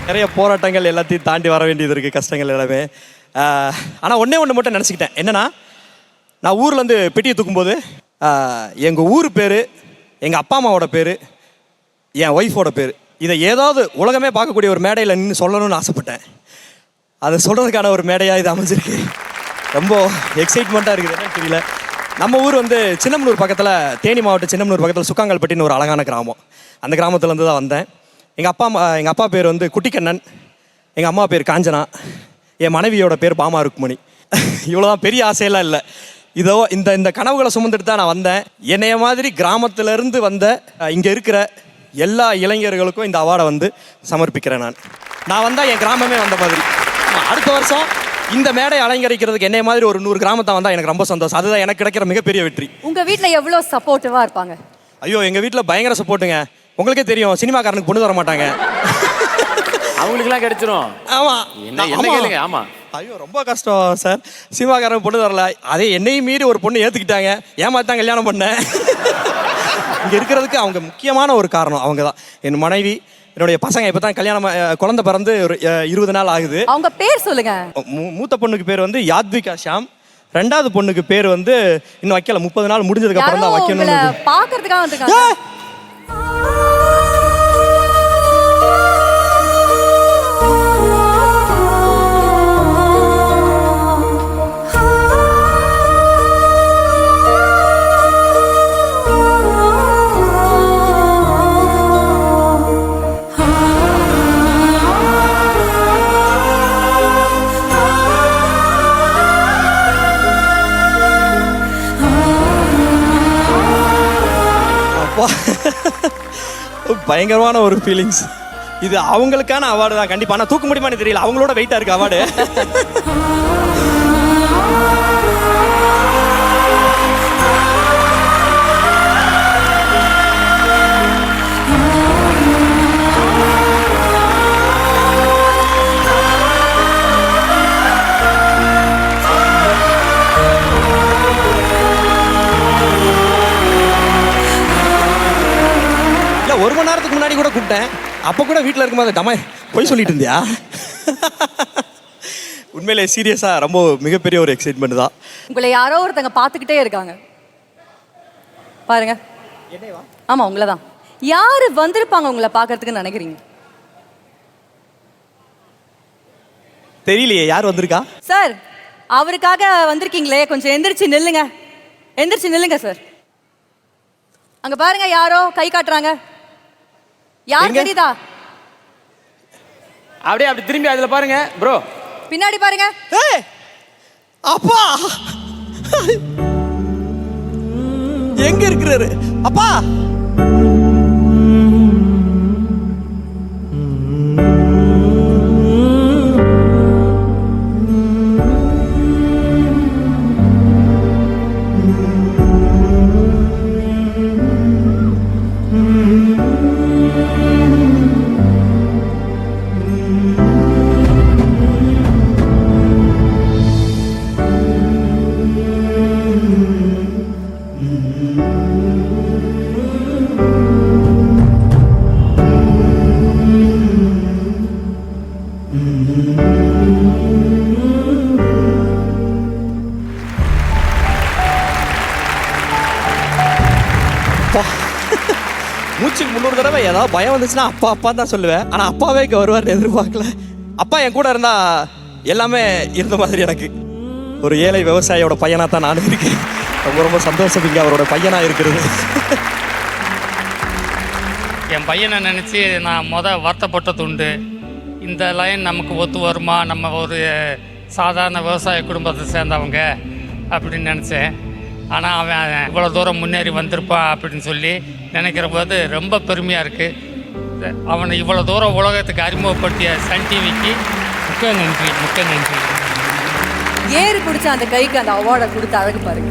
நிறைய போராட்டங்கள் எல்லாத்தையும் தாண்டி வர வேண்டியது இருக்குது, கஷ்டங்கள் எல்லாமே. ஆனால் ஒன்று மட்டும் நினச்சிக்கிட்டேன். என்னென்னா, நான் ஊர்லேருந்து பெட்டியை தூக்கும்போது எங்கள் ஊர் பேர், எங்கள் அப்பா அம்மாவோட பேர், என் ஒய்ஃபோட பேர், இதை ஏதாவது உலகமே பார்க்கக்கூடிய ஒரு மேடையில் நின்று சொல்லணும்னு ஆசைப்பட்டேன். அதை சொல்கிறதுக்கான ஒரு மேடையாக இது அமைஞ்சிருக்கு. ரொம்ப எக்ஸைட்மெண்ட்டாக இருக்குது. என்னன்னு தெரியல. நம்ம ஊர் வந்து சின்னமனூர் பக்கத்தில், தேனி மாவட்டம் சின்னமனூர் பக்கத்தில் சுக்காங்கல்பட்டின்னு ஒரு அழகான கிராமம். அந்த கிராமத்துலேருந்து தான் வந்தேன். எங்கள் அப்பா பேர் வந்து குட்டிக்கண்ணன், எங்கள் அம்மா பேர் காஞ்சனா, என் மனைவியோட பேர் பாமா ருக்மணி. இவ்வளோதான், பெரிய ஆசையெல்லாம் இல்லை. இதோ இந்த கனவுகளை சுமந்துட்டு தான் நான் வந்தேன். என்னைய மாதிரி கிராமத்திலேருந்து வந்த இங்கே இருக்கிற எல்லா இளைஞர்களுக்கும் இந்த அவார்டை வந்து சமர்ப்பிக்கிறேன். நான் வந்தால் என் கிராமமே வந்த மாதிரி. அடுத்த வருஷம் இந்த மேடை அலங்கரிக்கிறதுக்கு என்னைய மாதிரி ஒரு 100 கிராமத்தை வந்தால் எனக்கு ரொம்ப சந்தோஷம். அதுதான் எனக்கு கிடைக்கிற மிகப்பெரிய வெற்றி. உங்கள் வீட்டில் எவ்வளோ சப்போர்ட்டிவாக இருப்பாங்க? ஐயோ, எங்கள் வீட்டில் பயங்கர சப்போர்ட்டுங்க. உங்களுக்கே தெரியும், சினிமாக்காரனுக்கு பொண்ணு தர மாட்டாங்க. அவங்களுக்குலாம் கிடைச்சிரும். ஆமாம், என்ன கேளுங்க. ஆமாம், ஐயோ ரொம்ப கஷ்டம் சார். சினிமாக்காரன் பொண்ணு தரல. அதே என்னையும் மீறி ஒரு பொண்ணு ஏற்றுக்கிட்டாங்க. ஏமாத்தான் கல்யாணம் பண்ணேன். இங்கே இருக்கிறதுக்கு அவங்க முக்கியமான ஒரு காரணம் அவங்க தான். என் மனைவி, என்னுடைய பசங்க. இப்போ தான் கல்யாணம், குழந்தை பிறந்து ஒரு 20 நாள் ஆகுது. அவங்க பேர் சொல்லுங்க. மூத்த பொண்ணுக்கு பேர் வந்து யாத்விகா ஷாம். 2வது பொண்ணுக்கு பேர் வந்து இன்னும் வைக்கல. 30 நாள் முடிஞ்சதுக்கு அப்புறம் தான் வைக்கணும். பார்க்கறதுக்காக வந்திருக்காங்க. பயங்கரமான ஒரு ஃபீலிங்ஸ். இது அவங்களுக்கான அவார்டு தான் கண்டிப்பாக. ஆனால் தூக்க முடியுமான்னு தெரியல, அவங்களோட வெயிட்டாக இருக்கு அவார்டு. இல்லை, 1 மணி நேரத்துக்கு முன்னாடி கூட கூப்பிட்டேன். அப்போ கூட வீட்டில் இருக்கும்போது டமா போய் சொல்லிட்டு இருந்தியா? உண்மையிலே சீரியஸாக ரொம்ப மிகப்பெரிய ஒரு எக்ஸைட்மெண்ட் தான். உங்களை யாரோ ஒருத்தங்க பார்த்துக்கிட்டே இருக்காங்க பாருங்க. ஆமாம், உங்களை தான். யார் வந்திருப்பாங்க உங்களை பார்க்கறதுக்குன்னு நினைக்கிறீங்க? தெரியலையே யார் வந்திருக்கா. சார், அவருக்காக வந்திருக்கீங்களே, கொஞ்சம் எந்திரிச்சு நில்லுங்க. எந்திரிச்சு நில்லுங்க சார். அங்க பாருங்க, யாரோ கை காட்டுறாங்க. யார் தெரியுதா? அப்படியே அப்படி திரும்பி அதுல பாருங்க ப்ரோ. பின்னாடி பாருங்க. ஏய் அப்பா, எங்க இருக்கிறாரு அப்பா? மூச்சுக்கு 300 தடவை ஏதாவது பயம் வந்துச்சுன்னா அப்பா அப்பா தான் சொல்லுவேன். ஆனால் அப்பாவே இங்கே வருவார்னு எதிர்பார்க்கல. அப்பா என் கூட இருந்தால் எல்லாமே இருந்த மாதிரி எனக்கு. ஒரு ஏழை விவசாயியோட பையனாக தான் நானும் இருக்கேன். ரொம்ப ரொம்ப சந்தோஷம் இங்கே அவரோட பையனாக இருக்கிறது. என் பையனை நினச்சி நான் வருத்தப்பட்டது உண்டு. இந்த லைன் நமக்கு ஒத்து வருமா, நம்ம ஒரு சாதாரண விவசாய குடும்பத்தை சேர்ந்தவங்க அப்படின்னு நினச்சேன். ஆனால் அவன் இவ்வளோ தூரம் முன்னேறி வந்திருப்பான் அப்படின்னு சொல்லி நினைக்கிற போது ரொம்ப பெருமையாக இருக்குது. அவனை இவ்வளோ தூரம் உலகத்துக்கு அறிமுகப்படுத்திய சன் டிவிக்கு மிக்க நன்றி. ஏறு பிடிச்ச அந்த கைக்கு அந்த அவார்டை கொடுத்த அழகு பாருங்க.